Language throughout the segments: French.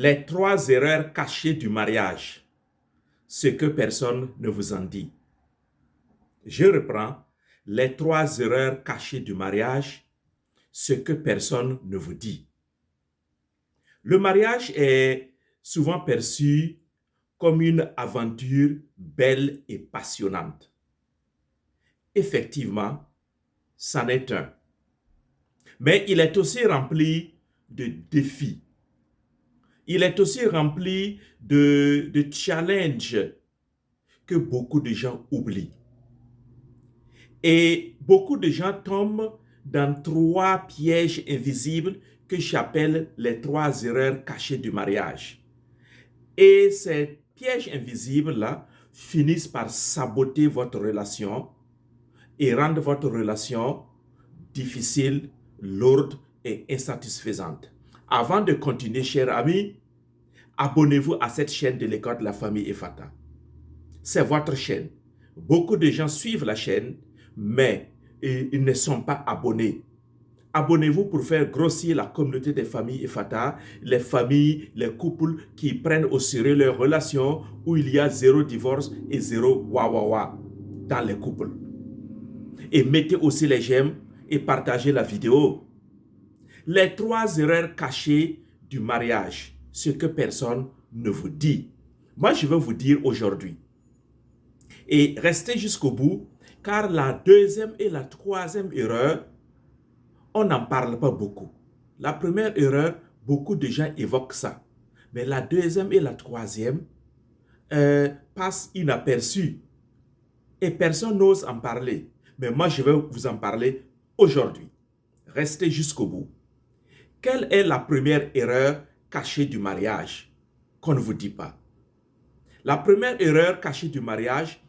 Les trois erreurs cachées du mariage, ce que personne ne vous en dit. Je reprends, les trois erreurs cachées du mariage, ce que personne ne vous dit. Le mariage est souvent perçu comme une aventure belle et passionnante. Effectivement, c'en est un. Mais il est aussi rempli de défis. Il est aussi rempli de challenges que beaucoup de gens oublient. Et beaucoup de gens tombent dans trois pièges invisibles que j'appelle les trois erreurs cachées du mariage. Et ces pièges invisibles-là finissent par saboter votre relation et rendre votre relation difficile, lourde et insatisfaisante. Avant de continuer, chers amis, abonnez-vous à cette chaîne de l'école de la famille Efata. C'est votre chaîne. Beaucoup de gens suivent la chaîne, mais ils ne sont pas abonnés. Abonnez-vous pour faire grossir la communauté des familles Efata, les familles, les couples qui prennent au sérieux leurs relations, où il y a zéro divorce et zéro wawawa dans les couples. Et mettez aussi les j'aime et partagez la vidéo. Les trois erreurs cachées du mariage, ce que personne ne vous dit. Moi, je vais vous dire aujourd'hui. Et restez jusqu'au bout, car la deuxième et la troisième erreur, on n'en parle pas beaucoup. La première erreur, beaucoup de gens évoquent ça. Mais la deuxième et la troisième passent inaperçues. Et personne n'ose en parler. Mais moi, je vais vous en parler aujourd'hui. Restez jusqu'au bout. Quelle est la première erreur cachée du mariage qu'on ne vous dit pas? La première erreur cachée du mariage,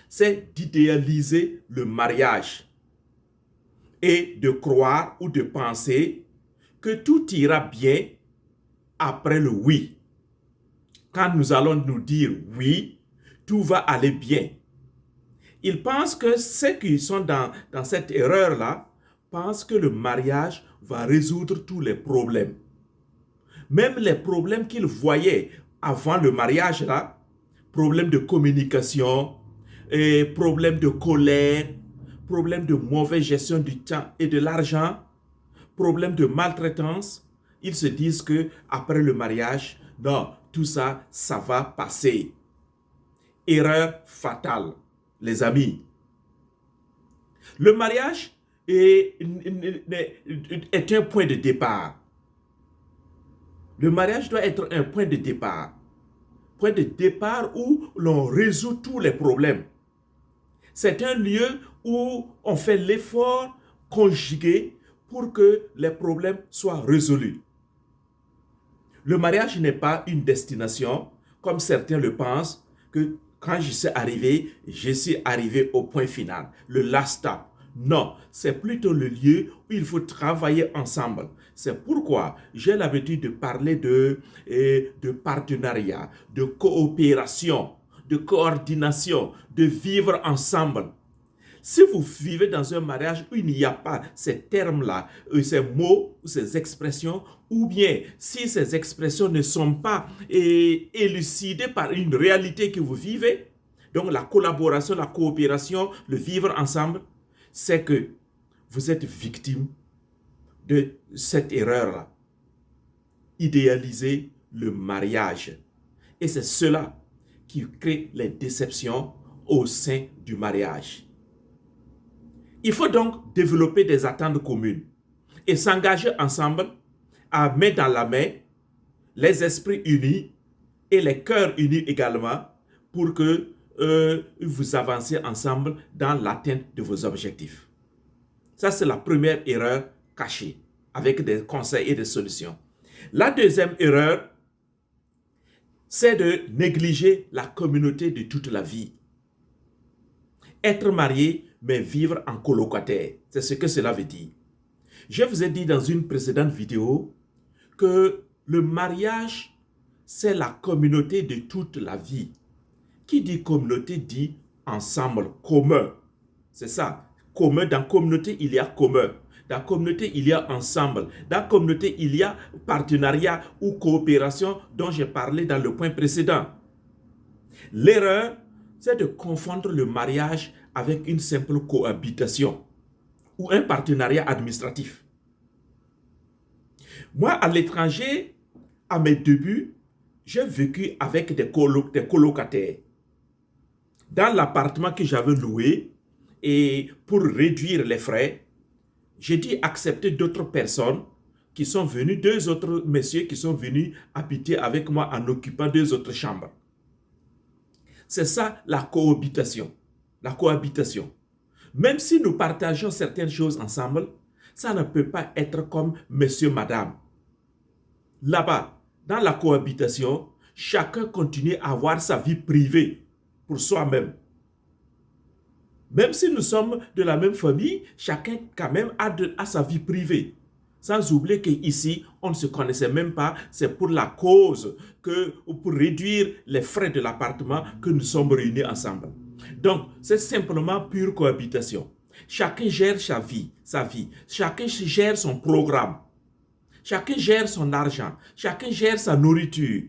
c'est d'idéaliser le mariage et de croire ou de penser que tout ira bien après le oui. Quand nous allons nous dire oui, tout va aller bien. Ils pensent que ceux qui sont dans cette erreur-là pensent que le mariage va résoudre tous les problèmes. Même les problèmes qu'ils voyaient avant le mariage, là, problèmes de communication, et problèmes de colère, problèmes de mauvaise gestion du temps et de l'argent, problèmes de maltraitance, ils se disent que après le mariage, non, tout ça, ça va passer. Erreur fatale, les amis. Le mariage est un point de départ. Le mariage doit être un point de départ. Point de départ où l'on résout tous les problèmes. C'est un lieu où on fait l'effort conjugué pour que les problèmes soient résolus. Le mariage n'est pas une destination, comme certains le pensent, que quand je suis arrivé au point final, le last stop. Non, c'est plutôt le lieu où il faut travailler ensemble. C'est pourquoi j'ai l'habitude de parler de partenariat, de coopération, de coordination, de vivre ensemble. Si vous vivez dans un mariage où il n'y a pas ces termes-là, ces mots, ces expressions, ou bien si ces expressions ne sont pas élucidées par une réalité que vous vivez, donc la collaboration, la coopération, le vivre ensemble, c'est que vous êtes victime de cette erreur-là. Idéaliser le mariage. Et c'est cela qui crée les déceptions au sein du mariage. Il faut donc développer des attentes communes et s'engager ensemble à main dans la main, les esprits unis et les cœurs unis également pour que vous avanciez ensemble dans l'atteinte de vos objectifs. Ça, c'est la première erreur cachée avec des conseils et des solutions. La deuxième erreur, c'est de négliger la communauté de toute la vie. Être marié, mais vivre en colocataire. C'est ce que cela veut dire. Je vous ai dit dans une précédente vidéo que le mariage, c'est la communauté de toute la vie. Qui dit communauté dit ensemble, commun. C'est ça. Commun, dans communauté, il y a commun. Dans la communauté, il y a ensemble. Dans la communauté, il y a partenariat ou coopération dont j'ai parlé dans le point précédent. L'erreur, c'est de confondre le mariage avec une simple cohabitation ou un partenariat administratif. Moi, à l'étranger, à mes débuts, j'ai vécu avec des colocataires. Dans l'appartement que j'avais loué, et pour réduire les frais, j'ai dû accepter d'autres personnes qui sont venues, deux autres messieurs qui sont venus habiter avec moi en occupant deux autres chambres. C'est ça la cohabitation. La cohabitation. Même si nous partageons certaines choses ensemble, ça ne peut pas être comme monsieur, madame. Là-bas, dans la cohabitation, chacun continue à avoir sa vie privée pour soi-même. Même si nous sommes de la même famille, chacun quand même a sa vie privée. Sans oublier qu'ici, on ne se connaissait même pas. C'est pour la cause, pour réduire les frais de l'appartement que nous sommes réunis ensemble. Donc, c'est simplement pure cohabitation. Chacun gère sa vie. Chacun gère son programme. Chacun gère son argent. Chacun gère sa nourriture.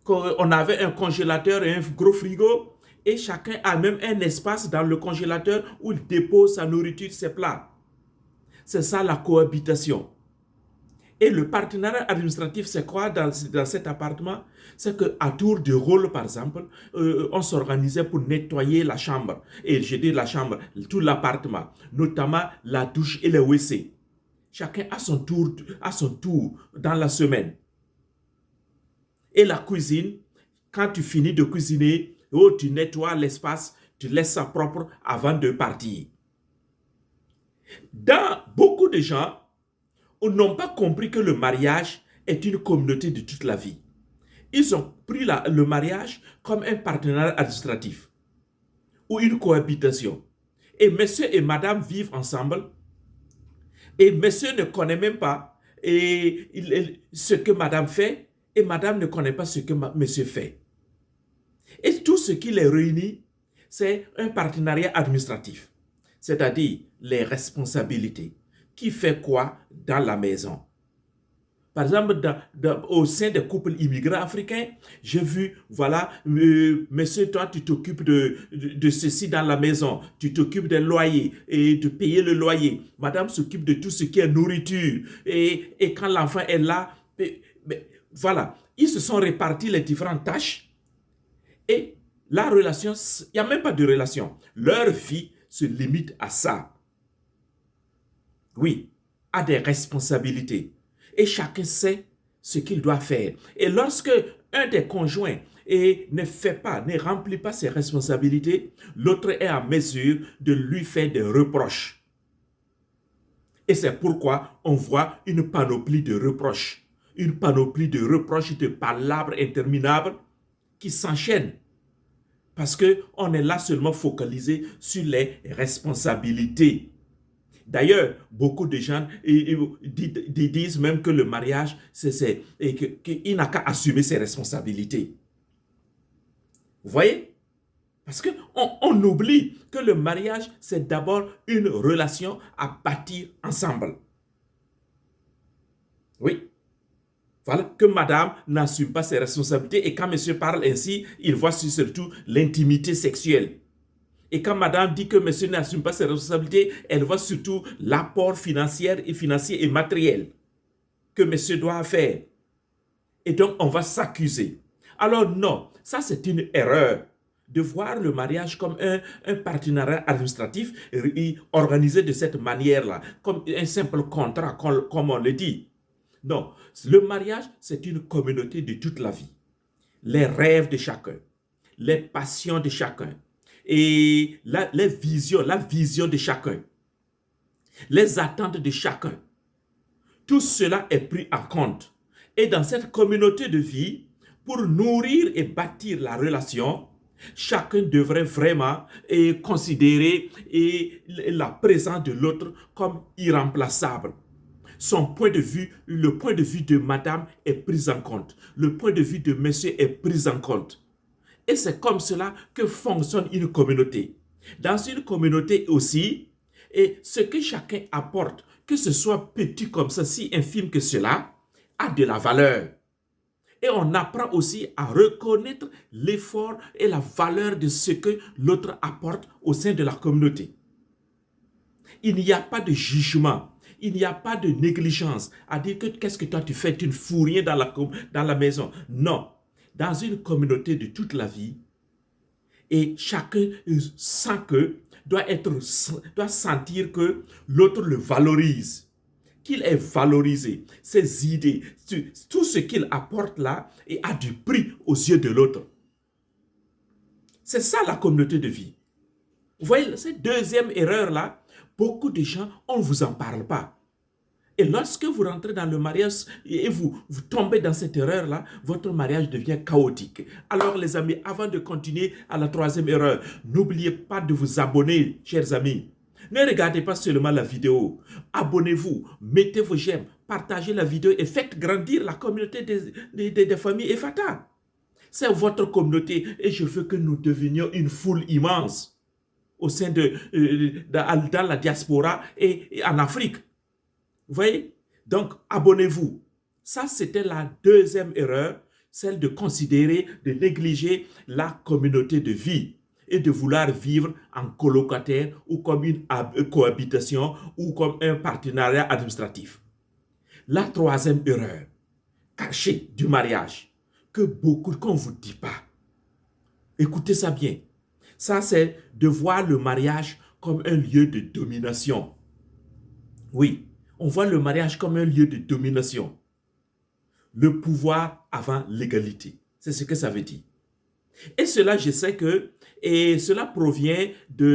On avait un congélateur et un gros frigo. Et chacun a même un espace dans le congélateur où il dépose sa nourriture, ses plats. C'est ça la cohabitation. Et le partenariat administratif, c'est quoi dans cet appartement? C'est qu'à tour de rôle, par exemple, on s'organisait pour nettoyer la chambre. Et je dis la chambre, tout l'appartement, notamment la douche et le WC. Chacun a son tour dans la semaine. Et la cuisine, quand tu finis de cuisiner, tu nettoies l'espace, tu laisses ça propre avant de partir. Dans beaucoup de gens, n'ont pas compris que le mariage est une communauté de toute la vie. Ils ont pris le mariage comme un partenariat administratif ou une cohabitation. Et monsieur et madame vivent ensemble et monsieur ne connaît même pas ce que madame fait et madame ne connaît pas ce que monsieur fait. Et tout ce qui les réunit, c'est un partenariat administratif, c'est-à-dire les responsabilités. Qui fait quoi dans la maison? Par exemple, au sein des couples immigrés africains, j'ai vu, voilà, monsieur, toi, tu t'occupes de ceci dans la maison, tu t'occupes des loyers et de payer le loyer. Madame s'occupe de tout ce qui est nourriture. Et quand l'enfant est là, voilà, ils se sont répartis les différentes tâches. Et la relation, il n'y a même pas de relation. Leur vie se limite à ça. Oui, a des responsabilités. Et chacun sait ce qu'il doit faire. Et lorsque un des conjoints ne remplit pas ses responsabilités, l'autre est en mesure de lui faire des reproches. Et c'est pourquoi on voit une panoplie de reproches. Une panoplie de reproches, de palabres interminables qui s'enchaînent. Parce qu'on est là seulement focalisé sur les responsabilités. D'ailleurs, beaucoup de gens disent même que le mariage, qu'il n'a qu'à assumer ses responsabilités. Vous voyez? Parce qu'on oublie que le mariage, c'est d'abord une relation à bâtir ensemble. Oui. Voilà, que madame n'assume pas ses responsabilités et quand monsieur parle ainsi, il voit surtout l'intimité sexuelle. Et quand madame dit que monsieur n'assume pas ses responsabilités, elle voit surtout l'apport financier et matériel que monsieur doit faire. Et donc, on va s'accuser. Alors non, ça c'est une erreur de voir le mariage comme un partenariat administratif organisé de cette manière-là, comme un simple contrat, comme on le dit. Non, le mariage, c'est une communauté de toute la vie. Les rêves de chacun, les passions de chacun, et la vision de chacun, les attentes de chacun. Tout cela est pris en compte. Et dans cette communauté de vie, pour nourrir et bâtir la relation, chacun devrait vraiment considérer la présence de l'autre comme irremplaçable. Son point de vue, le point de vue de madame est pris en compte. Le point de vue de monsieur est pris en compte. Et c'est comme cela que fonctionne une communauté. Dans une communauté aussi, et ce que chacun apporte que ce soit petit comme ça, si infime que cela, a de la valeur. Et on apprend aussi à reconnaître l'effort et la valeur de ce que l'autre apporte au sein de la communauté. Il n'y a pas de jugement, il n'y a pas de négligence à dire que qu'est-ce que toi tu fais, tu ne fous rien dans la maison. Non, dans une communauté de toute la vie, et chacun sent que, doit sentir que l'autre le valorise, qu'il est valorisé, ses idées, tout ce qu'il apporte là et a du prix aux yeux de l'autre. C'est ça la communauté de vie. Vous voyez, cette deuxième erreur-là, beaucoup de gens, on ne vous en parle pas. Et lorsque vous rentrez dans le mariage et vous tombez dans cette erreur-là, votre mariage devient chaotique. Alors les amis, avant de continuer à la troisième erreur, n'oubliez pas de vous abonner, chers amis. Ne regardez pas seulement la vidéo. Abonnez-vous, mettez vos j'aime, partagez la vidéo et faites grandir la communauté des familles EFATA. C'est votre communauté et je veux que nous devenions une foule immense au sein dans la diaspora et en Afrique. Vous voyez? Donc, abonnez-vous. Ça, c'était la deuxième erreur, celle de considérer, de négliger la communauté de vie et de vouloir vivre en colocataire ou comme une cohabitation ou comme un partenariat administratif. La troisième erreur, cachée du mariage, que beaucoup qu'on ne vous dit pas. Écoutez ça bien. Ça, c'est de voir le mariage comme un lieu de domination. Oui. On voit le mariage comme un lieu de domination. Le pouvoir avant l'égalité. C'est ce que ça veut dire. Et cela, je sais que, et cela provient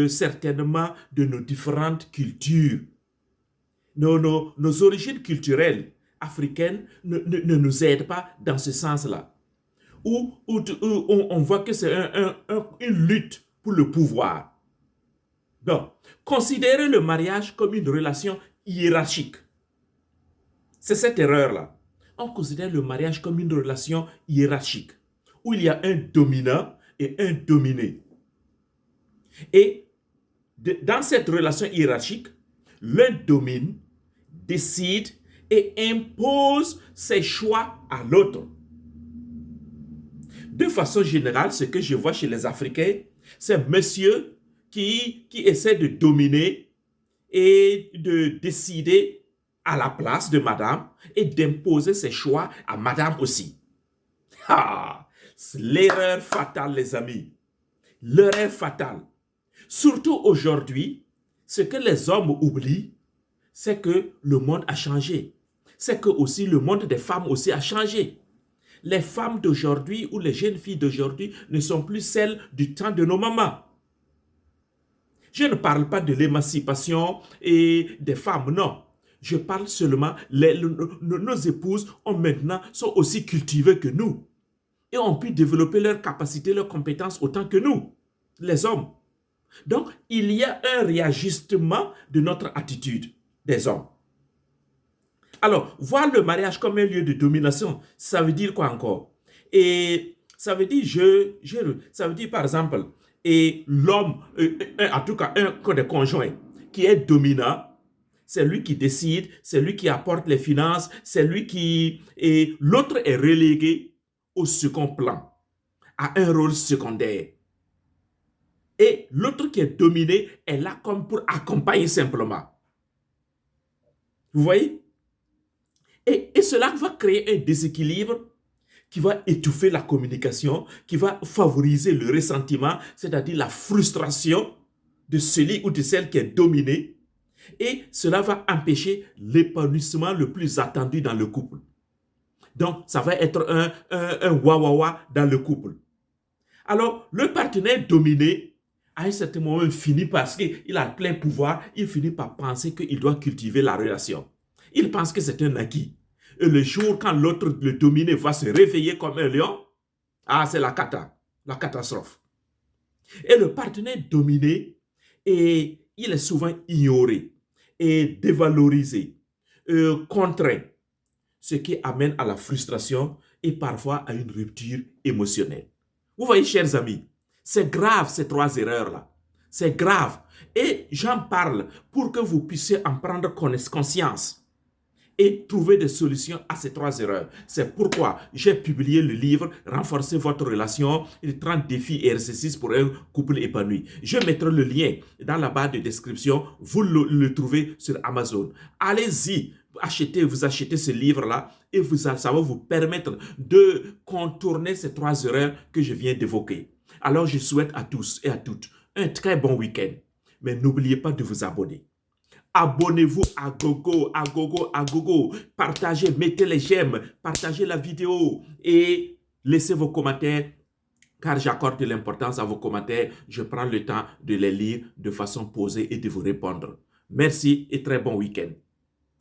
certainement de nos différentes cultures. Nos origines culturelles africaines ne nous aident pas dans ce sens-là. Où on voit que c'est une lutte pour le pouvoir. Donc, considérez le mariage comme une relation hiérarchique. C'est cette erreur-là. On considère le mariage comme une relation hiérarchique, où il y a un dominant et un dominé. Et dans cette relation hiérarchique, l'un domine, décide et impose ses choix à l'autre. De façon générale, ce que je vois chez les Africains, c'est monsieur qui essaie de dominer et de décider à la place de madame et d'imposer ses choix à madame aussi. Ah, c'est l'erreur fatale, les amis. L'erreur fatale. Surtout aujourd'hui, ce que les hommes oublient, c'est que le monde a changé. C'est que aussi le monde des femmes aussi a changé. Les femmes d'aujourd'hui ou les jeunes filles d'aujourd'hui ne sont plus celles du temps de nos mamans. Je ne parle pas de l'émancipation et des femmes, non. Je parle seulement, nos épouses sont aussi cultivées que nous. Et ont pu développer leurs capacités, leurs compétences autant que nous, les hommes. Donc, il y a un réajustement de notre attitude des hommes. Alors, voir le mariage comme un lieu de domination, ça veut dire quoi encore? Et ça veut dire, ça veut dire par exemple, et l'homme, en tout cas un des conjoints qui est dominant, c'est lui qui décide, c'est lui qui apporte les finances, c'est lui qui... Et l'autre est relégué au second plan, à un rôle secondaire. Et l'autre qui est dominé est là comme pour accompagner simplement. Vous voyez? Et cela va créer un déséquilibre qui va étouffer la communication, qui va favoriser le ressentiment, c'est-à-dire la frustration de celui ou de celle qui est dominée. Et cela va empêcher l'épanouissement le plus attendu dans le couple. Donc, ça va être un wawawa dans le couple. Alors, le partenaire dominé, à un certain moment, il finit parce qu'il a plein pouvoir, il finit par penser qu'il doit cultiver la relation. Il pense que c'est un acquis. Et le jour quand l'autre, le dominé, va se réveiller comme un lion, c'est la catastrophe. Et le partenaire dominé, il est souvent ignoré et dévalorisé, contraint, ce qui amène à la frustration et parfois à une rupture émotionnelle. Vous voyez, chers amis, c'est grave ces trois erreurs-là. C'est grave. Et j'en parle pour que vous puissiez en prendre conscience et trouver des solutions à ces 3 erreurs. C'est pourquoi j'ai publié le livre Renforcer votre relation, les 30 défis et exercices pour un couple épanoui. Je mettrai le lien dans la barre de description. Vous le trouvez sur Amazon. Allez-y, vous achetez ce livre-là et ça va vous permettre de contourner ces 3 erreurs que je viens d'évoquer. Alors, je souhaite à tous et à toutes un très bon week-end. Mais n'oubliez pas de vous abonner. Abonnez-vous à Gogo, à Gogo, à Gogo. Partagez, mettez les j'aime, partagez la vidéo et laissez vos commentaires car j'accorde de l'importance à vos commentaires. Je prends le temps de les lire de façon posée et de vous répondre. Merci et très bon week-end.